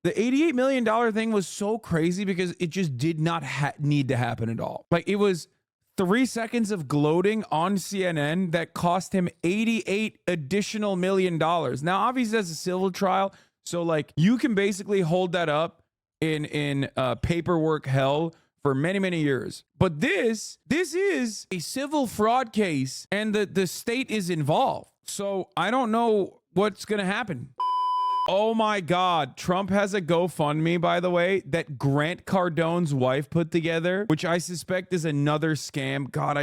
The $88 million thing was so crazy because it just did not need to happen at all. Like, it was 3 seconds of gloating on CNN that cost him $88 additional million. Now, obviously, that's a civil trial. So, like, you can basically hold that up in paperwork hell for many, many years. But this is a civil fraud case, and the state is involved. So I don't know what's going to happen. Oh my God. Trump has a GoFundMe, by the way, that Grant Cardone's wife put together, which I suspect is another scam. God,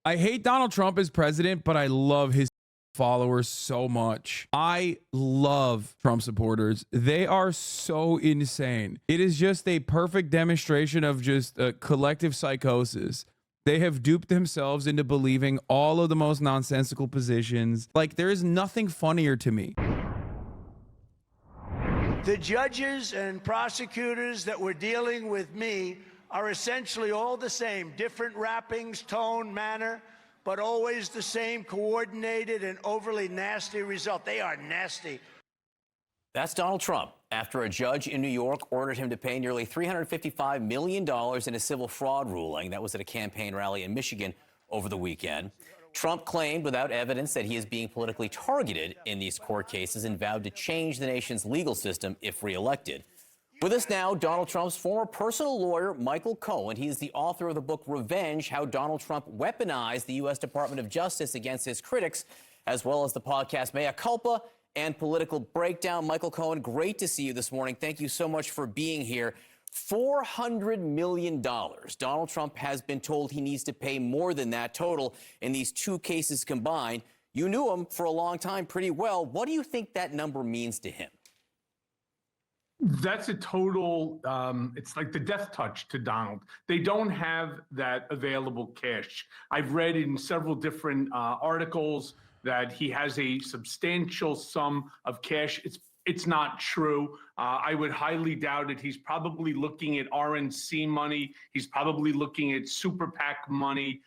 I hate Donald Trump as president, but I love his followers so much. I love Trump supporters. They are so insane. It is just a perfect demonstration of just a collective psychosis. They have duped themselves into believing all of the most nonsensical positions. Like, there is nothing funnier to me. The judges and prosecutors that were dealing with me are essentially all the same, different wrappings, tone, manner, but always the same coordinated and overly nasty result. They are nasty. That's Donald Trump after a judge in New York ordered him to pay nearly $355 million in a civil fraud ruling. That was at a campaign rally in Michigan over the weekend. Trump claimed without evidence that he is being politically targeted in these court cases and vowed to change the nation's legal system if reelected. With us now, Donald Trump's former personal lawyer, Michael Cohen. He is the author of the book Revenge, How Donald Trump Weaponized the U.S. Department of Justice Against His Critics, as well as the podcast Mea Culpa and Political Breakdown. Michael Cohen, great to see you this morning. Thank you so much for being here. $400 million. Donald Trump has been told he needs to pay more than that total in these two cases combined. You knew him for a long time pretty well. What do you think that number means to him? That's a total, it's like the death touch to Donald. They don't have that available cash. I've read in several different articles that he has a substantial sum of cash. It's not true. I would highly doubt it. He's probably looking at RNC money. He's probably looking at super PAC money,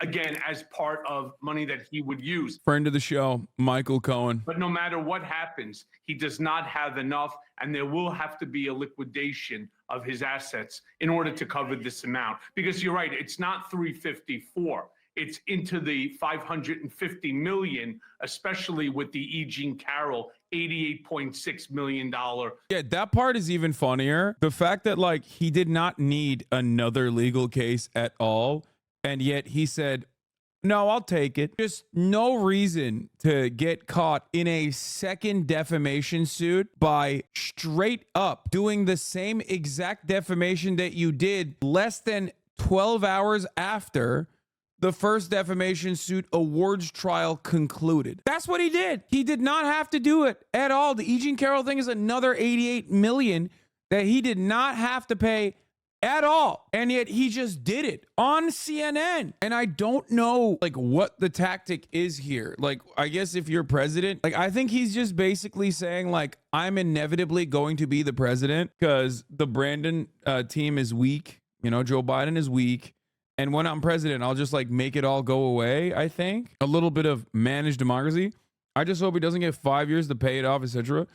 again, as part of money that he would use. Friend of the show, Michael Cohen. But no matter what happens, he does not have enough, and there will have to be a liquidation of his assets in order to cover this amount. Because you're right, it's not 354. It's into the 550 million, especially with the E. Jean Carroll $88.6 million. Yeah, that part is even funnier. The fact that, like, he did not need another legal case at all, and yet he said, no, I'll take it. Just no reason to get caught in a second defamation suit by straight up doing the same exact defamation that you did less than 12 hours after the first defamation suit awards trial concluded. That's what he did. He did not have to do it at all. The E. Jean Carroll thing is another $88 million that he did not have to pay at all. And yet he just did it on CNN. And I don't know, like, what the tactic is here. Like, I guess if you're president, like, I think he's just basically saying, like, I'm inevitably going to be the president because the Brandon team is weak. You know, Joe Biden is weak. And when I'm president, I'll just, like, make it all go away, I think. A little bit of managed democracy. I just hope he doesn't get 5 years to pay it off, etc.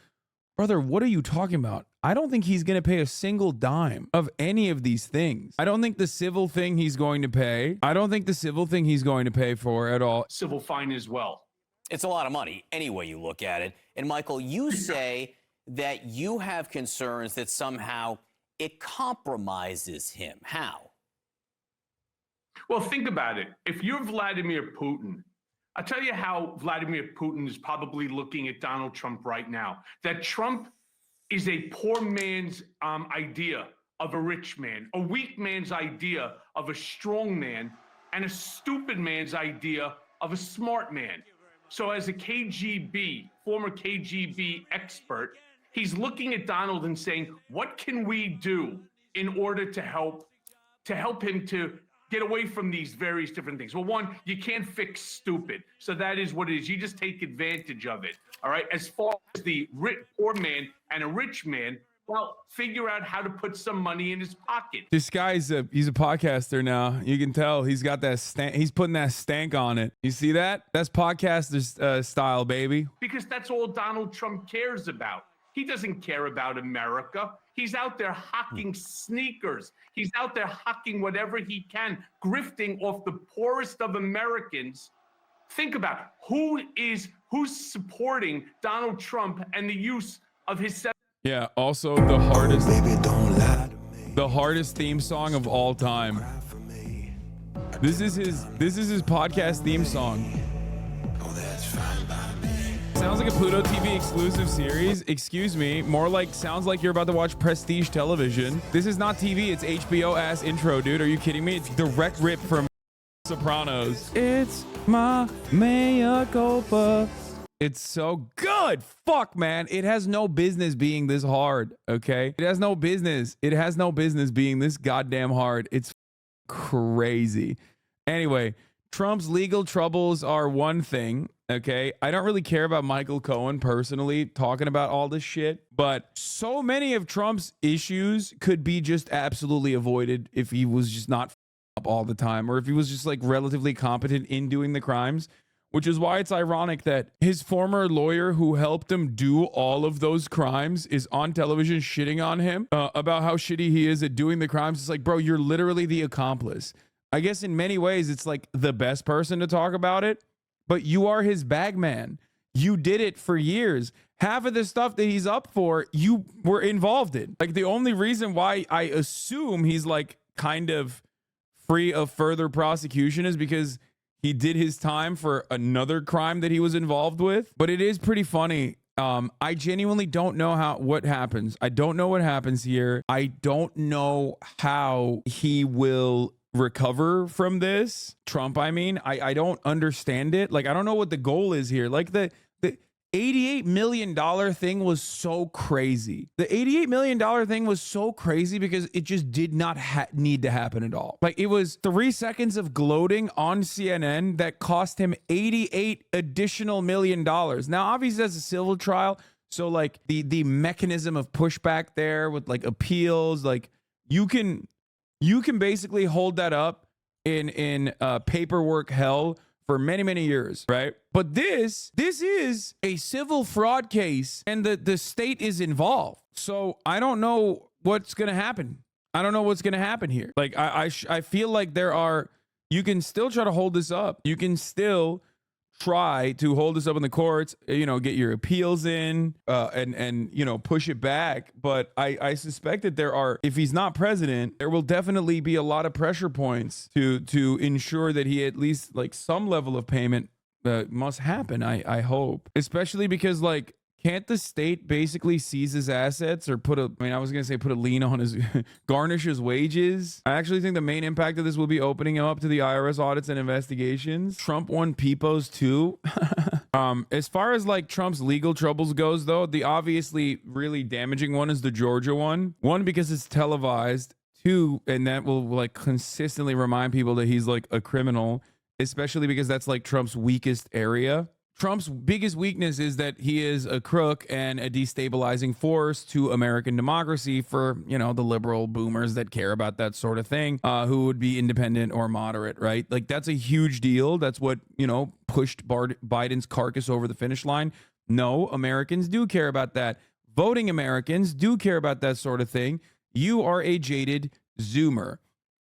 Brother, what are you talking about? I don't think he's going to pay a single dime of any of these things. I don't think the civil thing he's going to pay. I don't think the civil thing he's going to pay for at all. Civil fine as well. It's a lot of money any way you look at it. And Michael, you say that you have concerns that somehow it compromises him. How? Well, think about it. If you're Vladimir Putin, I'll tell you how Vladimir Putin is probably looking at Donald Trump right now. That Trump is a poor man's idea of a rich man, a weak man's idea of a strong man, and a stupid man's idea of a smart man. So as a former KGB expert, he's looking at Donald and saying, what can we do in order to help him to get away from these various different things? Well, one, you can't fix stupid. So that is what it is. You just take advantage of it. All right. As far as the poor man and a rich man, well, figure out how to put some money in his pocket. This guy's he's a podcaster now. You can tell he's got that he's putting that stank on it. You see that? That's podcaster's style, baby. Because that's all Donald Trump cares about. He doesn't care about America. He's out there hawking sneakers. He's out there hawking whatever he can, grifting off the poorest of Americans. Think about who's supporting Donald Trump and the use of his. Yeah. Also, the hardest theme song of all time. This is his podcast theme song. Sounds like a Pluto TV exclusive series. Excuse me. More like sounds like you're about to watch prestige television. This is not TV. It's HBO ass intro, dude. Are you kidding me? It's direct rip from Sopranos. It's my mea culpa. It's so good. Fuck, man. It has no business being this hard. Okay. It has no business. It has no business being this goddamn hard. It's crazy. Anyway, Trump's legal troubles are one thing. Okay. I don't really care about Michael Cohen personally talking about all this shit, but so many of Trump's issues could be just absolutely avoided if he was just not up all the time, or if he was just like relatively competent in doing the crimes, which is why it's ironic that his former lawyer who helped him do all of those crimes is on television shitting on him about how shitty he is at doing the crimes. It's like, bro, you're literally the accomplice. I guess in many ways, it's like the best person to talk about it, but you are his bag man. You did it for years. Half of the stuff that he's up for, you were involved in. Like the only reason why I assume he's like kind of free of further prosecution is because he did his time for another crime that he was involved with. But it is pretty funny. I genuinely don't know what happens. I don't know what happens here. I don't know how he will recover from this. Trump, I mean, I don't understand it. Like, I don't know what the goal is here. Like the $88 million thing was so crazy. The $88 million thing was so crazy because it just did not need to happen at all. Like, it was 3 seconds of gloating on CNN that cost him $88 additional million. Now, obviously, that's a civil trial. So, like, the mechanism of pushback there with, like, appeals, like, you can basically hold that up in paperwork hell for many, many years, right? But this is a civil fraud case, and the state is involved. So I don't know what's going to happen. I don't know what's going to happen here. Like, I feel like you can still try to hold this up. You can still try to hold this up in the courts, get your appeals in, and push it back. But I suspect that if he's not president, there will definitely be a lot of pressure points to ensure that he at least like some level of payment must happen. I hope, especially because like, can't the state basically seize his assets or put a lien on his, garnish his wages? I actually think the main impact of this will be opening him up to the IRS audits and investigations. Trump won PPOs too. As far as like Trump's legal troubles goes though, the obviously really damaging one is the Georgia one. One, because it's televised. Two, and that will like consistently remind people that he's like a criminal, especially because that's like Trump's weakest area. Trump's biggest weakness is that he is a crook and a destabilizing force to American democracy for, the liberal boomers that care about that sort of thing, who would be independent or moderate, right? Like, that's a huge deal. That's what, pushed Biden's carcass over the finish line. No, Americans do care about that. Voting Americans do care about that sort of thing. You are a jaded Zoomer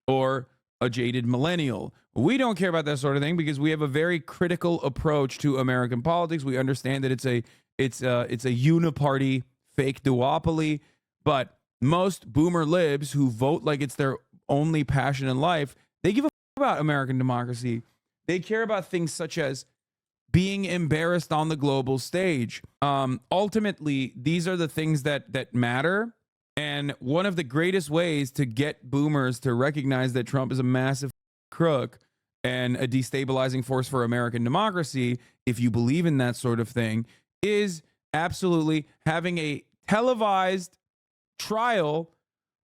or a jaded millennial. We don't care about that sort of thing because we have a very critical approach to American politics. We understand that it's a uniparty fake duopoly, but most boomer libs who vote like it's their only passion in life, they give a about American democracy. They care about things such as being embarrassed on the global stage. Ultimately, these are the things that matter. And one of the greatest ways to get boomers to recognize that Trump is a massive crook and a destabilizing force for American democracy, if you believe in that sort of thing, is absolutely having a televised trial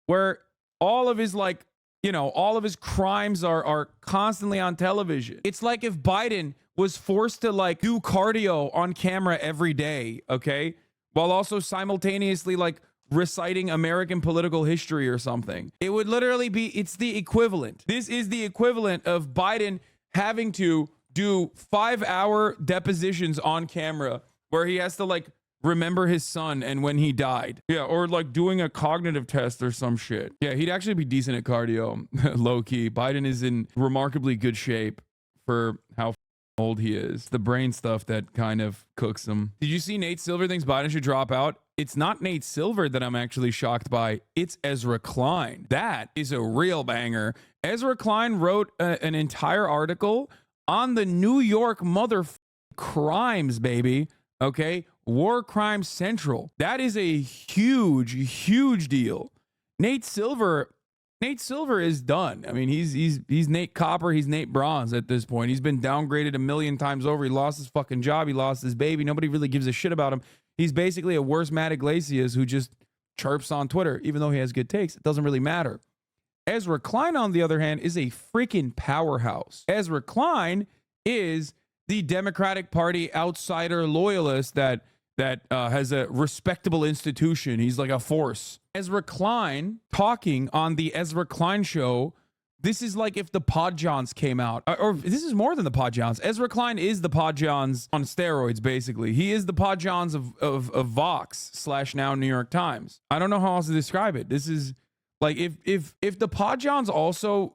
where all of his all of his crimes are constantly on television. It's like if Biden was forced to like do cardio on camera every day, okay, while also simultaneously like reciting American political history or something. It would literally be, it's the equivalent. This is the equivalent of Biden having to do 5-hour depositions on camera where he has to like remember his son and when he died. Yeah, or like doing a cognitive test or some shit. Yeah, he'd actually be decent at cardio, low key. Biden is in remarkably good shape for how old he is. The brain stuff that kind of cooks him. Did you see Nate Silver thinks Biden should drop out? It's not Nate Silver that I'm actually shocked by. It's Ezra Klein. That is a real banger. Ezra Klein wrote an entire article on the New York crimes, baby. Okay? War Crime Central. That is a huge deal. Nate Silver is done. I mean, he's Nate Copper, he's Nate Bronze at this point. He's been downgraded a million times over. He lost his fucking job, he lost his baby. Nobody really gives a shit about him. He's basically a worse Matt Iglesias who just chirps on Twitter, even though he has good takes. It doesn't really matter. Ezra Klein, on the other hand, is a freaking powerhouse. Ezra Klein is the Democratic Party outsider loyalist that has a respectable institution. He's like a force. Ezra Klein talking on the Ezra Klein show. This is like if the Podjons came out, or this is more than the Podjons. Ezra Klein is the Podjons on steroids, basically. He is the Podjons of Vox / now New York Times. I don't know how else to describe it. This is like if the Podjons also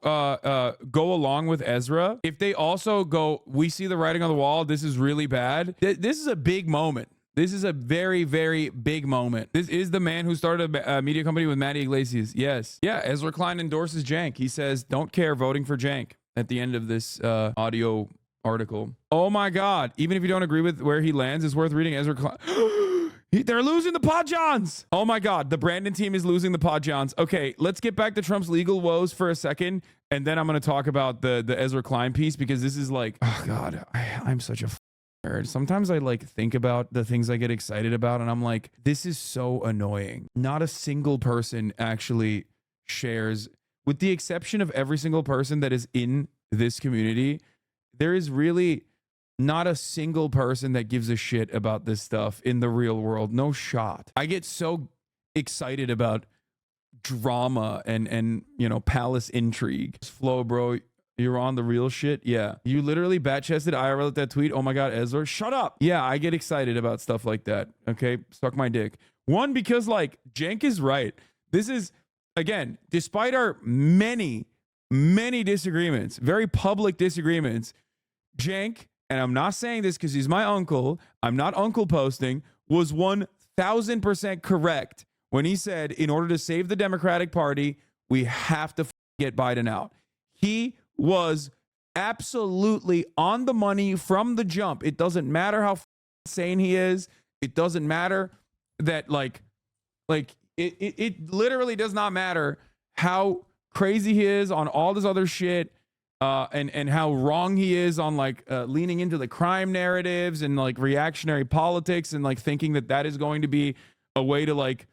go along with Ezra, if they also go, we see the writing on the wall, this is really bad. This is a big moment. This is a very, very big moment. This is the man who started a media company with Matty Iglesias. Yes. Yeah, Ezra Klein endorses Jank. He says, don't care, voting for Jank at the end of this audio article. Oh my God. Even if you don't agree with where he lands, it's worth reading Ezra Klein. They're losing the Podjons. Oh my God. The Brandon team is losing the Podjons. Okay, let's get back to Trump's legal woes for a second. And then I'm going to talk about the Ezra Klein piece, because this is like, oh God, I'm such a nerd. Sometimes I like think about the things I get excited about and I'm like, this is so annoying. Not a single person actually shares, with the exception of every single person that is in this community. There is really not a single person that gives a shit about this stuff in the real world. No shot. I get so excited about drama and you know, palace intrigue. Flow, bro. You're on the real shit? Yeah. You literally bat-chested IRL at that tweet? Oh my God, Ezra, shut up. Yeah, I get excited about stuff like that. Okay, suck my dick. One, because like, Jank is right. This is, again, despite our many disagreements, very public disagreements, Jank, and I'm not saying this because he's my uncle, I'm not uncle posting, was 1000% correct when he said, in order to save the Democratic Party, we have to get Biden out. He was absolutely on the money from the jump. It doesn't matter how insane he is. It doesn't matter that it literally does not matter how crazy he is on all this other shit, and how wrong he is on like leaning into the crime narratives and like reactionary politics and like thinking that is going to be a way to like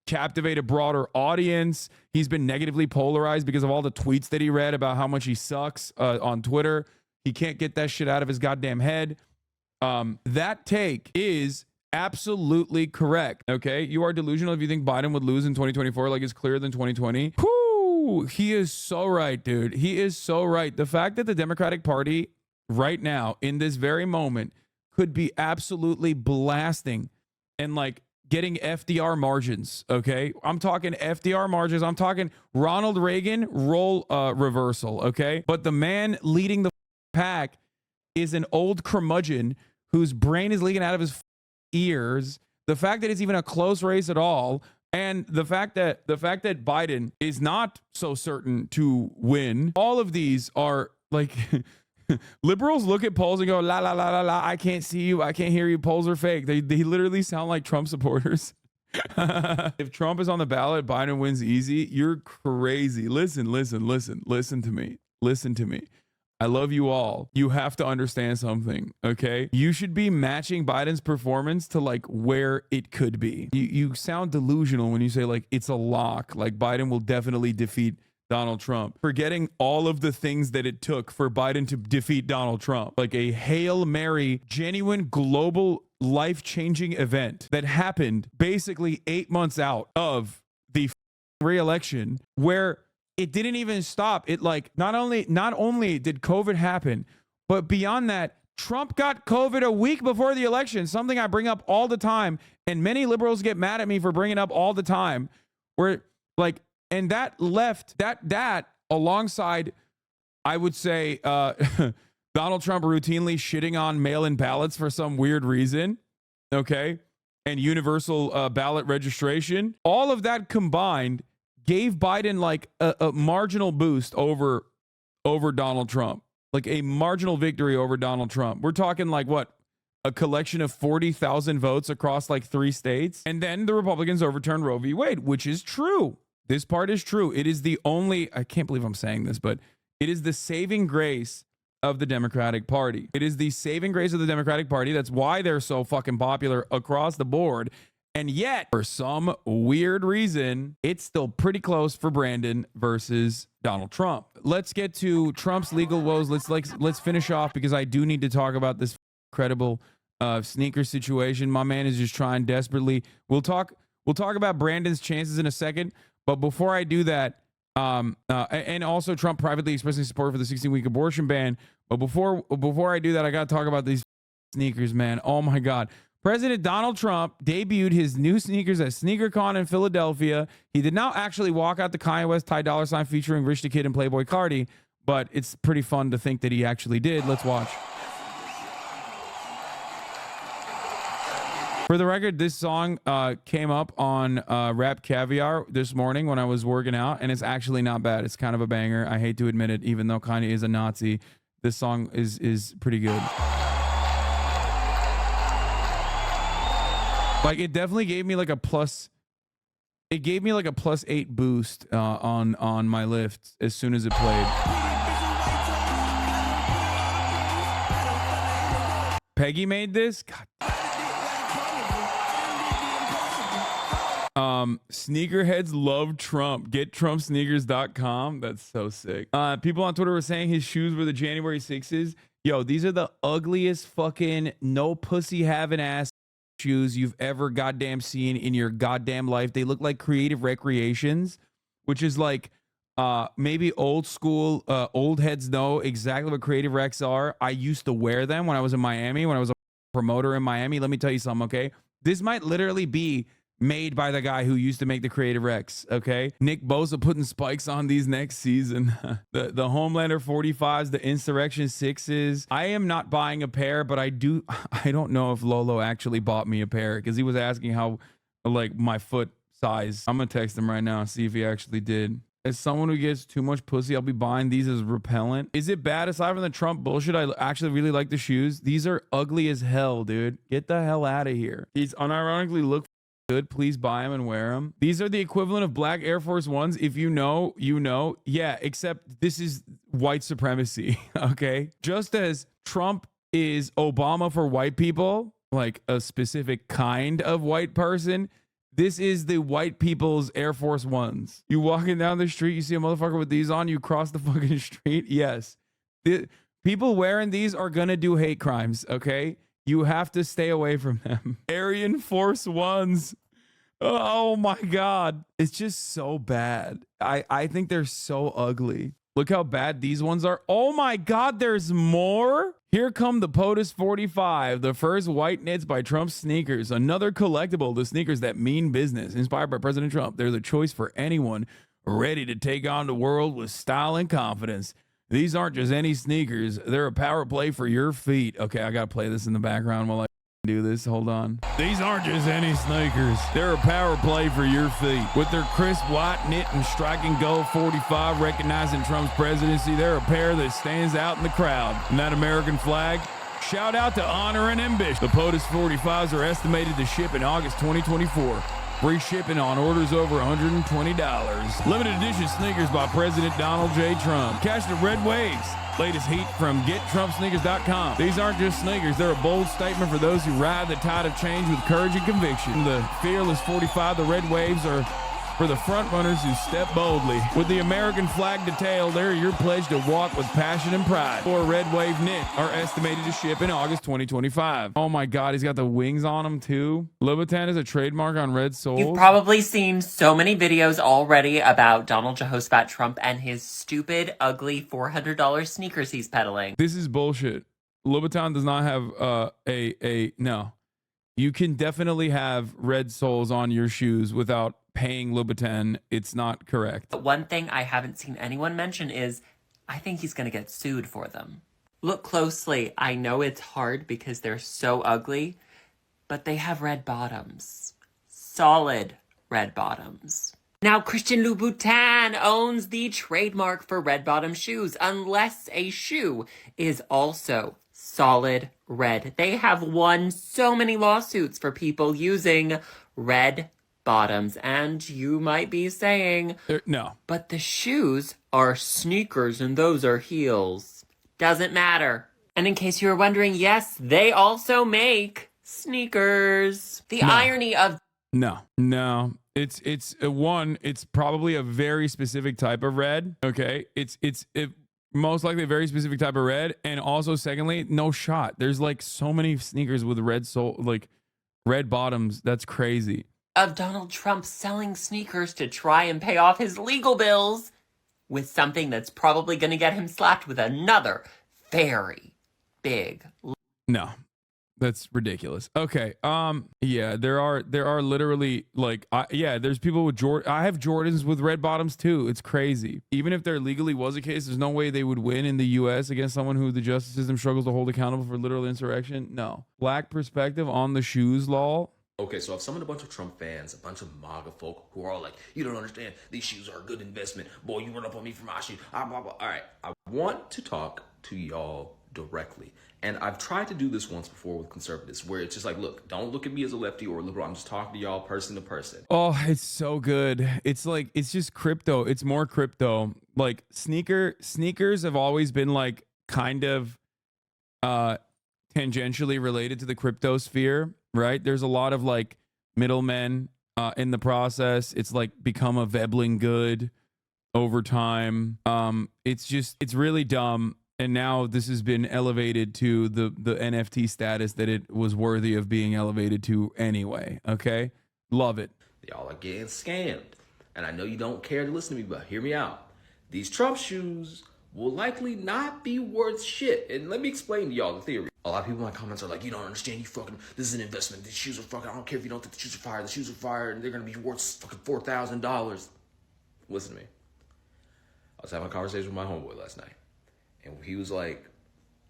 captivate a broader audience. He's been negatively polarized because of all the tweets that he read about how much he sucks on Twitter. He can't get that shit out of his goddamn head. That take is absolutely correct. Okay, you are delusional if you think Biden would lose in 2024 like it's clearer than 2020. Whoo, he is so right, dude. He is so right. The fact that the Democratic Party right now in this very moment could be absolutely blasting and like getting FDR margins, okay? I'm talking FDR margins. I'm talking Ronald Reagan role reversal, okay? But the man leading the pack is an old curmudgeon whose brain is leaking out of his ears. The fact that it's even a close race at all, and the fact that Biden is not so certain to win, all of these are like... Liberals look at polls and go, la, la, la, la, la, I can't see you, I can't hear you, polls are fake. They literally sound like Trump supporters. If Trump is on the ballot, Biden wins easy. You're crazy. Listen to me. Listen to me. I love you all. You have to understand something, okay? You should be matching Biden's performance to like where it could be. You sound delusional when you say like it's a lock, like Biden will definitely defeat Donald Trump, forgetting all of the things that it took for Biden to defeat Donald Trump, like a Hail Mary, genuine global life-changing event that happened basically 8 months out of the re-election, where it didn't even stop. It like not only did COVID happen, but beyond that, Trump got COVID a week before the election, something I bring up all the time. And many liberals get mad at me for bringing up all the time. Where like, and that left that alongside, I would say, Donald Trump routinely shitting on mail-in ballots for some weird reason. Okay. And universal ballot registration. All of that combined gave Biden like a marginal boost over Donald Trump. Like a marginal victory over Donald Trump. We're talking like what? A collection of 40,000 votes across like 3 states. And then the Republicans overturned Roe v. Wade, which is true. This part is true. It is the only, I can't believe I'm saying this, but it is the saving grace of the Democratic Party. It is the saving grace of the Democratic Party. That's why they're so fucking popular across the board. And yet, for some weird reason, it's still pretty close for Brandon versus Donald Trump. Let's get to Trump's legal woes. Let's finish off because I do need to talk about this incredible sneaker situation. My man is just trying desperately. We'll talk about Brandon's chances in a second, but before I do that, and also Trump privately expressing support for the 16-week abortion ban. But before I do that, I got to talk about these sneakers, man. Oh my God. President Donald Trump debuted his new sneakers at SneakerCon in Philadelphia. He did not actually walk out the Kanye West Ty Dolla $ign featuring Rich the Kid and Playboy Cardi, but it's pretty fun to think that he actually did. Let's watch. For the record, this song came up on Rap Caviar this morning when I was working out, and it's actually not bad. It's kind of a banger. I hate to admit it, even though Kanye is a Nazi. This song is pretty good. Like, it definitely gave me like a plus. It gave me like a +8 boost on my lift as soon as it played. Peggy made this? God. Sneakerheads love Trump. Get TrumpSneakers.com. That's so sick. People on Twitter were saying his shoes were the January 6s. Yo, these are the ugliest fucking no pussy having ass shoes you've ever goddamn seen in your goddamn life. They look like Creative Recreations, which is like maybe old school. Old heads know exactly what Creative Recs are. I used to wear them when I was in Miami, when I was a promoter in Miami. Let me tell you something, okay? This might literally be made by the guy who used to make the Creative Recs, okay? Nick Bosa putting spikes on these next season. the Homelander 45s, the Insurrection 6s. I am not buying a pair, but I don't know if Lolo actually bought me a pair because he was asking how, like, my foot size. I'm gonna text him right now and see if he actually did. As someone who gets too much pussy, I'll be buying these as repellent. Is it bad? Aside from the Trump bullshit, I actually really like the shoes. These are ugly as hell, dude. Get the hell out of here. These unironically look good. Please buy them and wear them. These are the equivalent of black Air Force Ones. If you know, you know. Yeah, except this is white supremacy, okay? Just as Trump is Obama for white people, like a specific kind of white person, this is the white people's Air Force Ones. You walking down the street, you see a motherfucker with these on, you cross the fucking street. Yes. People wearing these are gonna do hate crimes, okay? You have to stay away from them. Aryan Force Ones. Oh my God. It's just so bad. I think they're so ugly. Look how bad these ones are. Oh my God, there's more? Here come the POTUS 45, the first white knits by Trump sneakers. Another collectible, the sneakers that mean business. Inspired by President Trump. They're the choice for anyone ready to take on the world with style and confidence. These aren't just any sneakers. They're a power play for your feet. Okay, I got to play this in the background while I do this. Hold on. These aren't just any sneakers. They're a power play for your feet. With their crisp white knit and striking gold 45 recognizing Trump's presidency, they're a pair that stands out in the crowd. And that American flag, shout out to honor and ambition. The POTUS 45s are estimated to ship in August 2024. Free shipping on orders over $120. Limited edition sneakers by President Donald J. Trump. Catch the red waves. Latest heat from GetTrumpSneakers.com. These aren't just sneakers. They're a bold statement for those who ride the tide of change with courage and conviction. The Fearless 45, the red waves are for the front runners who step boldly. With the American flag detail, they're your pledge to walk with passion and pride. 4 red wave knit are estimated to ship in August 2025. Oh my God, he's got the wings on them too. Louboutin is a trademark on red soles. You've probably seen so many videos already about Donald Jehoshaphat Trump and his stupid, ugly $400 sneakers he's peddling. This is bullshit. Louboutin does not have no. You can definitely have red soles on your shoes without paying Louboutin. It's not correct. But one thing I haven't seen anyone mention is I think he's going to get sued for them. Look closely. I know it's hard because they're so ugly, but they have red bottoms. Solid red bottoms. Now, Christian Louboutin owns the trademark for red bottom shoes, unless a shoe is also solid red. They have won so many lawsuits for people using red bottoms, and you might be saying, no. But the shoes are sneakers and those are heels. Doesn't matter. And in case you were wondering, yes, they also make sneakers. The irony of... No. It's probably a very specific type of red. Okay. It's most likely a very specific type of red. And also, secondly, no shot. There's like so many sneakers with red sole, like red bottoms. That's crazy. Of Donald Trump selling sneakers to try and pay off his legal bills with something that's probably going to get him slapped with another very big... No. That's ridiculous. Okay. Yeah, there are literally like, there's people with I have Jordans with red bottoms too. It's crazy. Even if there legally was a case, there's no way they would win in the U.S. against someone who the justice system struggles to hold accountable for literal insurrection. No. Black perspective on the shoes law. Okay, so I've summoned a bunch of Trump fans, a bunch of MAGA folk who are all like, you don't understand. These shoes are a good investment. Boy, you run up on me for my shoes. Blah, blah, blah. All right, I want to talk to y'all directly. And I've tried to do this once before with conservatives where it's just like, look, don't look at me as a lefty or a liberal. I'm just talking to y'all person to person. Oh, it's so good. It's like, it's just crypto. It's more crypto. Like sneakers have always been like kind of tangentially related to the crypto sphere, right? There's a lot of like middlemen in the process. It's like become a Veblen good over time. It's really dumb. And now this has been elevated to the NFT status that it was worthy of being elevated to anyway. Okay? Love it. Y'all are getting scammed. And I know you don't care to listen to me, but hear me out. These Trump shoes will likely not be worth shit. And let me explain to y'all the theory. A lot of people in my comments are like, you don't understand, this is an investment. These shoes are fucking, I don't care if you don't think the shoes are fire. The shoes are fire and they're going to be worth fucking $4,000. Listen to me. I was having a conversation with my homeboy last night. And he was like,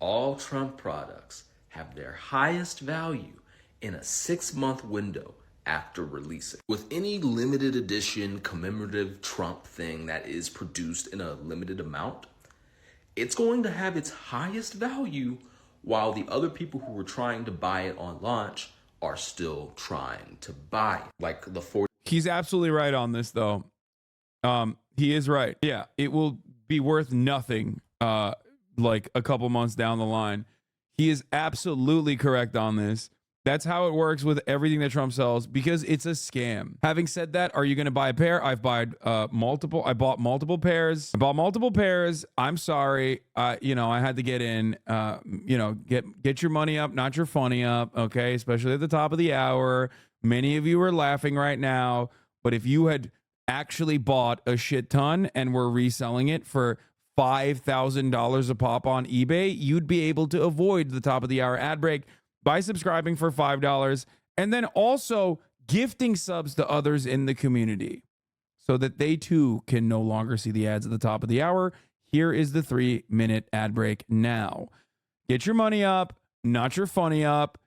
all Trump products have their highest value in a 6-month window after releasing. With any limited edition commemorative Trump thing that is produced in a limited amount, it's going to have its highest value while the other people who were trying to buy it on launch are still trying to buy it. Like the 40. He's absolutely right on this, though. He is right. Yeah, it will be worth nothing like a couple months down the line. He is absolutely correct on this. That's how it works with everything that Trump sells because it's a scam. Having said that, are you going to buy a pair? I've bought multiple. I bought multiple pairs. I'm sorry. I had to get in, get your money up, not your funny up. Okay. Especially at the top of the hour. Many of you are laughing right now, but if you had actually bought a shit ton and were reselling it for $5,000 a pop on eBay, you'd be able to avoid the top of the hour ad break by subscribing for $5 and then also gifting subs to others in the community so that they too can no longer see the ads at the top of the hour. Here is the 3-minute ad break now. Get your money up, not your funny up.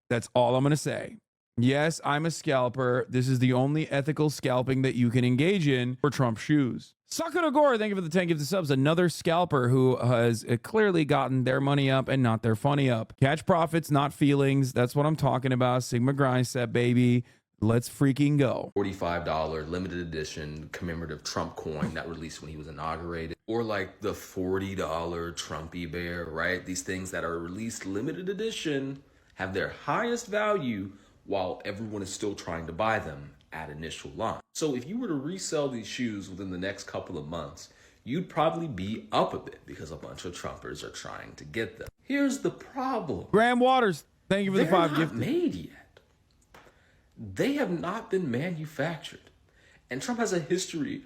That's all I'm going to say. Yes, I'm a scalper. This is the only ethical scalping that you can engage in for Trump shoes. Sakura Gore, thank you for the 10 gifted subs. Another scalper who has clearly gotten their money up and not their funny up. Catch profits, not feelings. That's what I'm talking about. Sigma grind set, baby. Let's freaking go. $45 limited edition commemorative Trump coin that released when he was inaugurated. Or like the $40 Trumpy bear, right? These things that are released limited edition have their highest value while everyone is still trying to buy them at initial launch. So if you were to resell these shoes within the next couple of months, you'd probably be up a bit because a bunch of Trumpers are trying to get them. Here's the problem. Graham Waters, thank you for the 5 gifted. They're not made yet. They have not been manufactured. And Trump has a history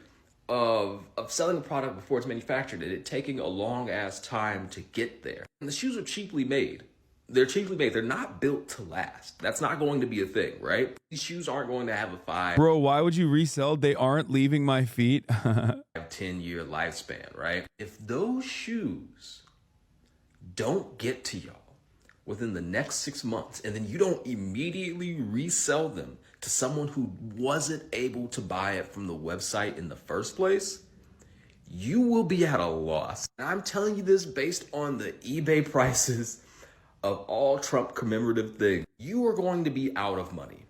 of selling a product before it's manufactured and it taking a long ass time to get there. And the shoes are cheaply made. They're cheaply made. They're not built to last. That's not going to be a thing, right? These shoes aren't going to have a 5, Bro, why would you resell? They aren't leaving my feet. 10-year lifespan, right? If those shoes don't get to y'all within the next 6 months, and then you don't immediately resell them to someone who wasn't able to buy it from the website in the first place, you will be at a loss. And I'm telling you this based on the eBay prices of all Trump commemorative things. You are going to be out of money.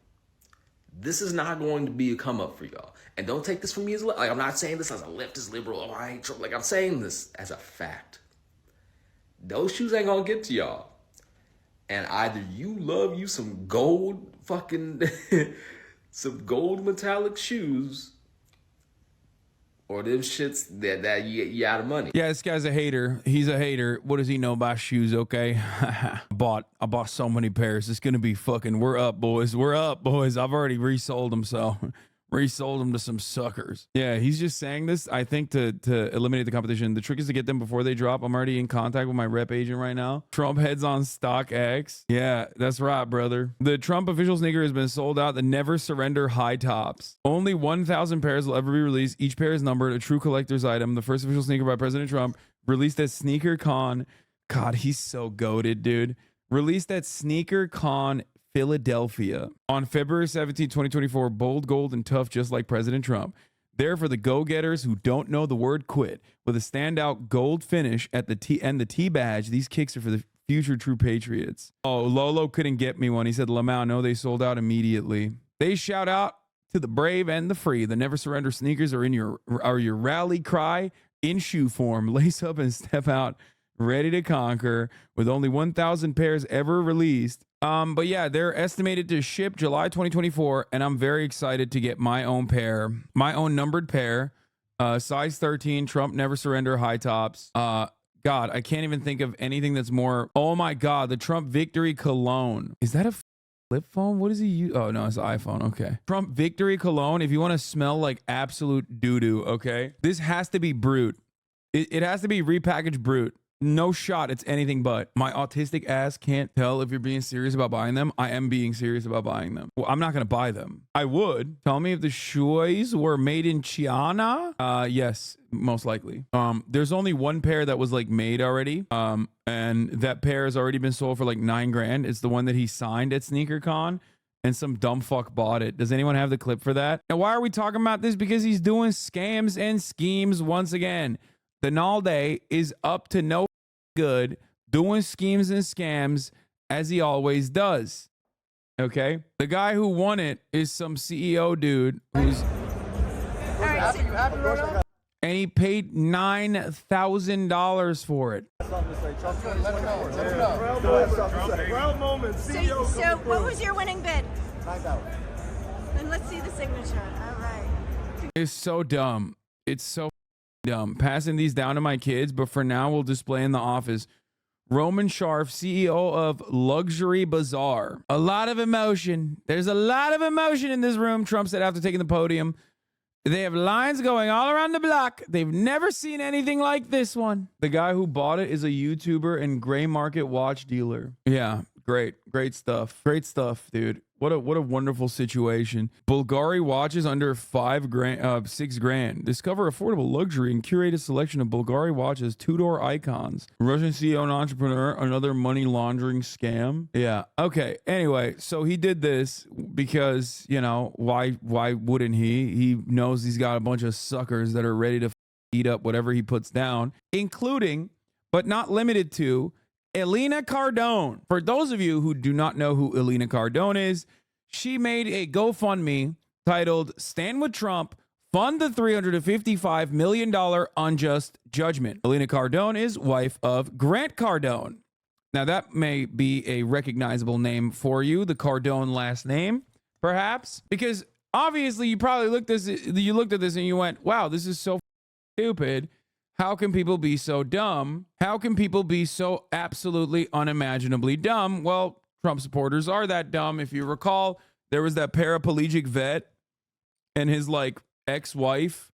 This is not going to be a come up for y'all. And don't take this from me as like, I'm not saying this as a leftist liberal. Oh, I ain't Trump. Like, I'm saying this as a fact. Those shoes ain't gonna get to y'all. And either you love you some gold fucking, some gold metallic shoes, or them shits that you out of money. Yeah, this guy's a hater. He's a hater. What does he know about shoes, okay? I bought so many pairs. It's going to be fucking, we're up, boys. We're up, boys. I've already resold them, so resold them to some suckers. Yeah, he's just saying this, I think, to eliminate the competition. The trick is to get them before they drop. I'm already in contact with my rep agent right now. Trump heads on StockX. Yeah, that's right, brother. The Trump official sneaker has been sold out. The Never Surrender high tops. Only 1,000 pairs will ever be released. Each pair is numbered, a true collector's item. The first official sneaker by President Trump, released at SneakerCon. God, he's so goated, dude. Released at SneakerCon Philadelphia on February 17, 2024. Bold, gold, and tough, just like President Trump. There for the go-getters who don't know the word quit. With a standout gold finish at the T and the T badge, these kicks are for the future true patriots. Oh, Lolo couldn't get me one. He said, Lamau, no, they sold out immediately. They shout out to the brave and the free. The Never Surrender sneakers are your rally cry in shoe form. Lace up and step out, ready to conquer. With only 1,000 pairs ever released. But yeah, they're estimated to ship July 2024, and I'm very excited to get my own pair, my own numbered pair, size 13 Trump Never Surrender high tops. God, I can't even think of anything that's more. Oh my God, the Trump Victory Cologne. Is that a flip phone? What does he use? Oh no, it's an iPhone. Okay. Trump Victory Cologne. If you want to smell like absolute doo-doo, okay, this has to be Brute. It has to be repackaged Brute. No shot it's anything but. My autistic ass can't tell if you're being serious about buying them. I am being serious about buying them. Well, I'm not going to buy them. I would. Tell me if the shoes were made in China. Yes, most likely. There's only one pair that was like made already. And that pair has already been sold for like $9 grand. It's the one that he signed at SneakerCon. And some dumb fuck bought it. Does anyone have the clip for that? And why are we talking about this? Because he's doing scams and schemes once again. The Nalde is up to no good, doing schemes and scams as he always does. Okay? The guy who won it is some CEO dude who's... And he paid $9,000 for it. So what was your winning bid? 9,000. And let's see the signature. All right. It's so dumb. It's so dumb. Passing these down to my kids, but for now we'll display in the office. Roman Sharf, CEO of Luxury Bazaar. A lot of emotion. There's a lot of emotion in this room, Trump said after taking the podium. They have lines going all around the block. They've never seen anything like this one. The guy who bought it is a YouTuber and gray market watch dealer. Yeah, great stuff. Great stuff, dude. What a wonderful situation. Bulgari watches under 6 grand. Discover affordable luxury and curated selection of Bulgari watches, two-door icons. Russian CEO and entrepreneur, another money laundering scam. Yeah. Okay. Anyway, so he did this because, you know, why wouldn't he? He knows he's got a bunch of suckers that are ready to eat up whatever he puts down, including, but not limited to, Elena Cardone. For those of you who do not know who Elena Cardone is, she made a GoFundMe titled Stand with Trump, fund the $355 million unjust judgment. Elena Cardone is wife of Grant Cardone. Now that may be a recognizable name for you, the Cardone last name, perhaps, because obviously you probably looked at this and you went, wow, this is so stupid. How can people be so dumb? How can people be so absolutely unimaginably dumb? Well, Trump supporters are that dumb. If you recall, there was that paraplegic vet and his like ex-wife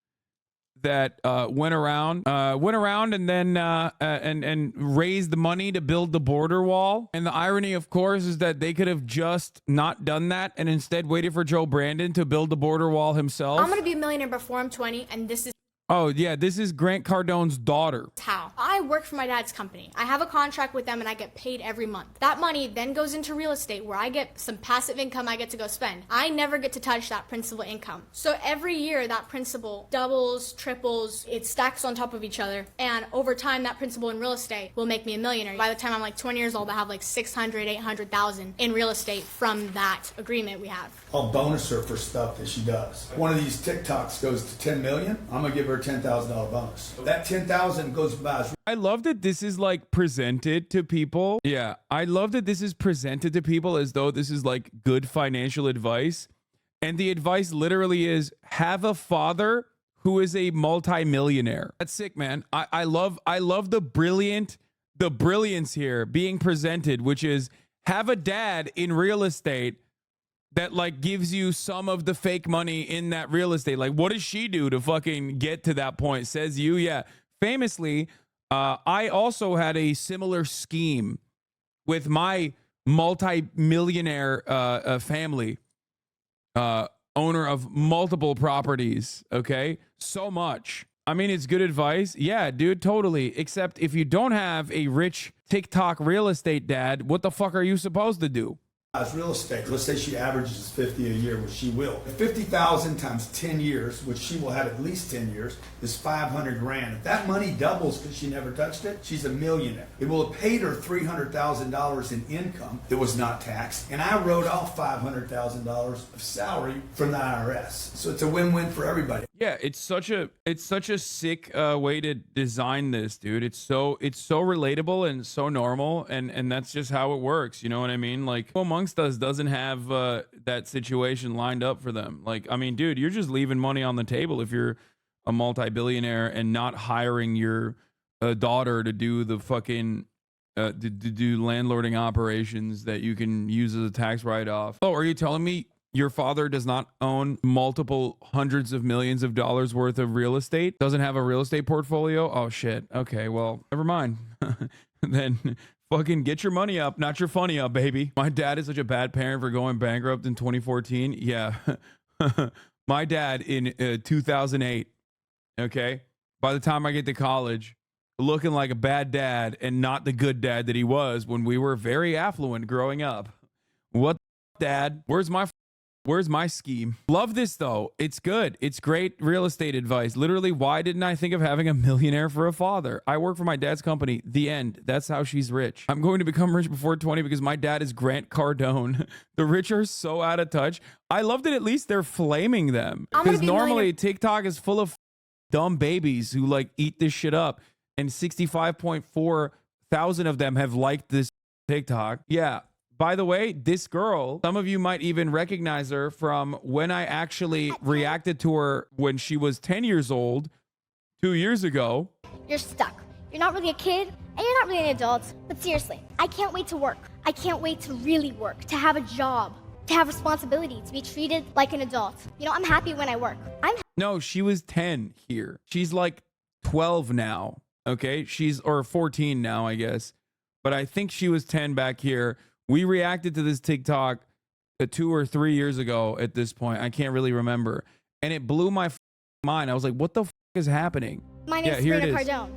that went around and then and raised the money to build the border wall. And the irony, of course, is that they could have just not done that and instead waited for Joe Brandon to build the border wall himself. I'm gonna be a millionaire before I'm 20, and this is Oh, yeah, this is Grant Cardone's daughter. how. I work for my dad's company. I have a contract with them and I get paid every month. That money then goes into real estate where I get some passive income I get to go spend. I never get to touch that principal income. So every year that principal doubles, triples, it stacks on top of each other. And over time that principal in real estate will make me a millionaire. By the time I'm like 20 years old, I have like 600, 800,000 in real estate from that agreement we have. I'll bonus her for stuff that she does. One of these TikToks goes to 10 million. I'm gonna give her a $10,000 bonus. That 10,000 goes by. I love that this is like presented to people. Yeah, I love that this is presented to people as though this is like good financial advice. And the advice literally is have a father who is a multimillionaire. That's sick, man. I love the brilliance here being presented, which is have a dad in real estate that like gives you some of the fake money in that real estate. Like, what does she do to fucking get to that point? Says you. Yeah. Famously, I also had a similar scheme with my multi-millionaire family, owner of multiple properties. Okay. So much. I mean, it's good advice. Yeah, dude, totally. Except if you don't have a rich TikTok real estate dad, what the fuck are you supposed to do? Real estate. Let's say she averages 50 a year, which she will. 50,000 times 10 years, which she will have at least 10 years, is 500 grand. If that money doubles because she never touched it, she's a millionaire. It will have paid her $300,000 in income that was not taxed, and I wrote off $500,000 of salary from the IRS. So it's a win-win for everybody. Yeah, it's such a sick way to design this, dude. It's so relatable and so normal, and that's just how it works. You know what I mean? Like, who amongst us doesn't have that situation lined up for them? Like, I mean, dude, you're just leaving money on the table if you're a multi-billionaire and not hiring your daughter to do the fucking to do landlording operations that you can use as a tax write-off. Oh, are you telling me your father does not own multiple hundreds of millions of dollars worth of real estate? Doesn't have a real estate portfolio? Oh shit. Okay, well, never mind. Then fucking get your money up, not your funny up, baby. My dad is such a bad parent for going bankrupt in 2014. Yeah. My dad in 2008. Okay. By the time I get to college, looking like a bad dad and not the good dad that he was when we were very affluent growing up. What, dad? Where's my scheme? Love this though. It's good. It's great real estate advice. Literally, why didn't I think of having a millionaire for a father? I work for my dad's company. The end. That's how she's rich. I'm going to become rich before 20 because my dad is Grant Cardone. The rich are so out of touch. I love that at least they're flaming them. Because normally TikTok is full of dumb babies who like eat this shit up. And 65.4 thousand of them have liked this TikTok. Yeah. By the way, this girl, some of you might even recognize her from when I actually reacted to her when she was 10 years old 2 years ago. You're stuck. You're not really a kid, and you're not really an adult. But seriously, I can't wait to work. I can't wait to really work, to have a job, to have responsibility, to be treated like an adult. You know, I'm happy when I work. No, she was 10 here. She's like 12 now. Okay, or 14 now, I guess. But I think she was 10 back here. We reacted to this TikTok 2 or 3 years ago at this point. I can't really remember. And it blew my mind. I was like, what the is happening? My name is Sabrina Cardone,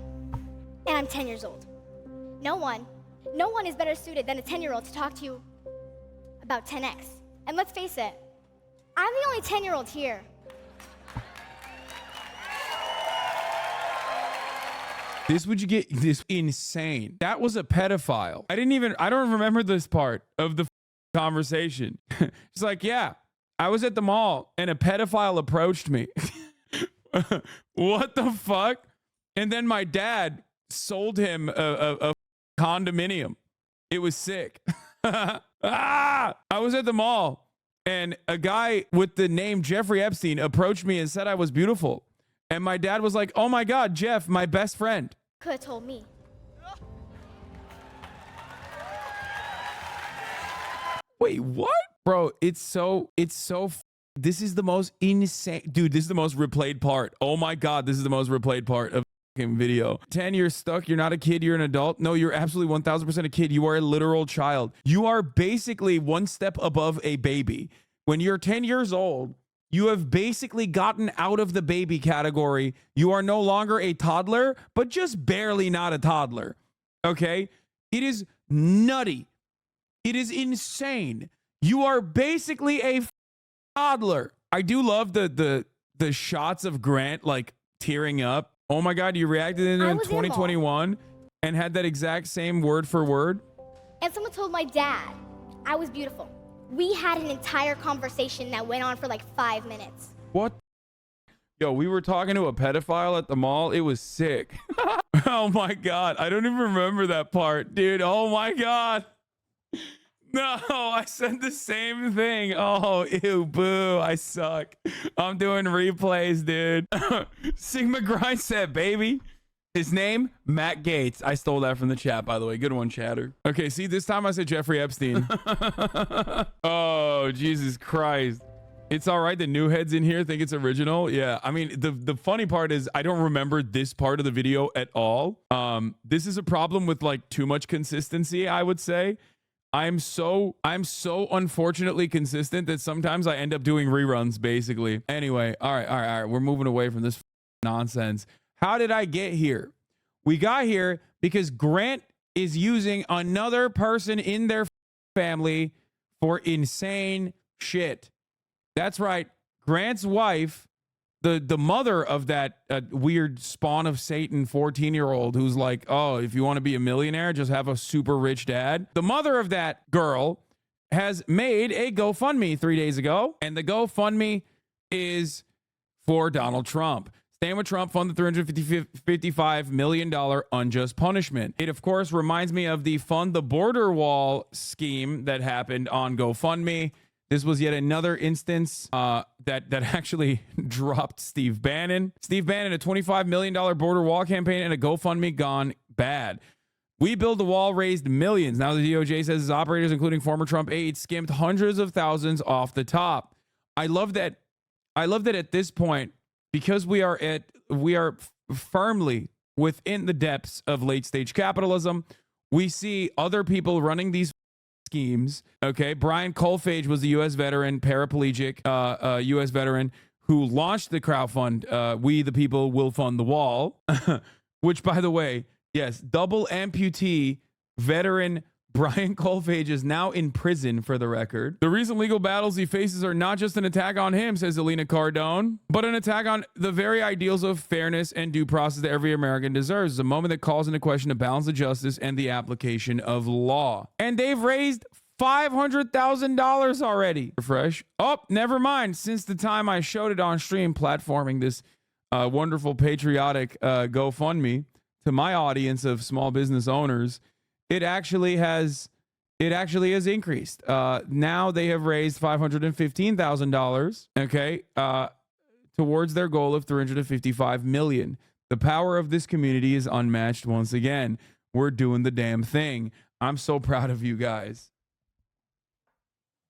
and I'm 10 years old. No one is better suited than a 10-year-old to talk to you about 10X. And let's face it, I'm the only 10-year-old here. This would you get this insane. That was a pedophile. I don't remember this part of the conversation. It's like, yeah, I was at the mall and a pedophile approached me. What the fuck? And then my dad sold him a condominium. It was sick. I was at the mall and a guy with the name Jeffrey Epstein approached me and said I was beautiful. And my dad was like, oh my God, Jeff, my best friend. Could have told me. Wait, what? Bro, it's so This is the most insane, dude. This is the most replayed part. Oh my God, this is the most replayed part of the video. 10, you're stuck. You're not a kid. You're an adult. No, you're absolutely 1000% a kid. You are a literal child. You are basically one step above a baby. When you're 10 years old, you have basically gotten out of the baby category. You are no longer a toddler, but just barely not a toddler. Okay? It is nutty. It is insane. You are basically a toddler. I do love the shots of Grant like tearing up. Oh my God, you reacted in 2021 and had that exact same word for word. And someone told my dad I was beautiful. We had an entire conversation that went on for like 5 minutes. What? Yo, we were talking to a pedophile at the mall. It was sick. Oh my God. I don't even remember that part, dude. Oh my God. No, I said the same thing. Oh, ew, boo. I suck. I'm doing replays, dude. Sigma Grind set, baby. His name, Matt Gates. I stole that from the chat, by the way. Good one, chatter. Okay, see, this time I said Jeffrey Epstein. Oh, Jesus Christ. It's all right. The new heads in here think it's original. Yeah, I mean, the funny part is I don't remember this part of the video at all. This is a problem with like too much consistency, I would say. I'm so unfortunately consistent that sometimes I end up doing reruns, basically. Anyway, all right. We're moving away from this nonsense. How did I get here? We got here because Grant is using another person in their family for insane shit. That's right. Grant's wife, the mother of that weird spawn of Satan 14-year-old who's like, oh, if you want to be a millionaire, just have a super rich dad. The mother of that girl has made a GoFundMe 3 days ago, and the GoFundMe is for Donald Trump. Stand with Trump, fund the $355 million unjust punishment. It, of course, reminds me of the Fund the Border Wall scheme that happened on GoFundMe. This was yet another instance that actually dropped Steve Bannon. Steve Bannon, a $25 million border wall campaign and a GoFundMe gone bad. We Build the Wall raised millions. Now the DOJ says its operators, including former Trump aides, skimmed hundreds of thousands off the top. I love that at this point, because we are firmly within the depths of late stage capitalism, we see other people running these schemes. Okay, Brian Colfage was the U.S. veteran, paraplegic U.S. veteran who launched the crowdfund. We the people will fund the wall, which, by the way, yes, double amputee veteran Brian Colfage is now in prison, for the record. The recent legal battles he faces are not just an attack on him, says Alina Cardone, but an attack on the very ideals of fairness and due process that every American deserves. It's a moment that calls into question the balance of justice and the application of law. And they've raised $500,000 already. Refresh. Oh, never mind. Since the time I showed it on stream, platforming this wonderful patriotic GoFundMe to my audience of small business owners, it actually has increased. Now they have raised $515,000, okay, towards their goal of $355 million. The power of this community is unmatched once again. We're doing the damn thing. I'm so proud of you guys.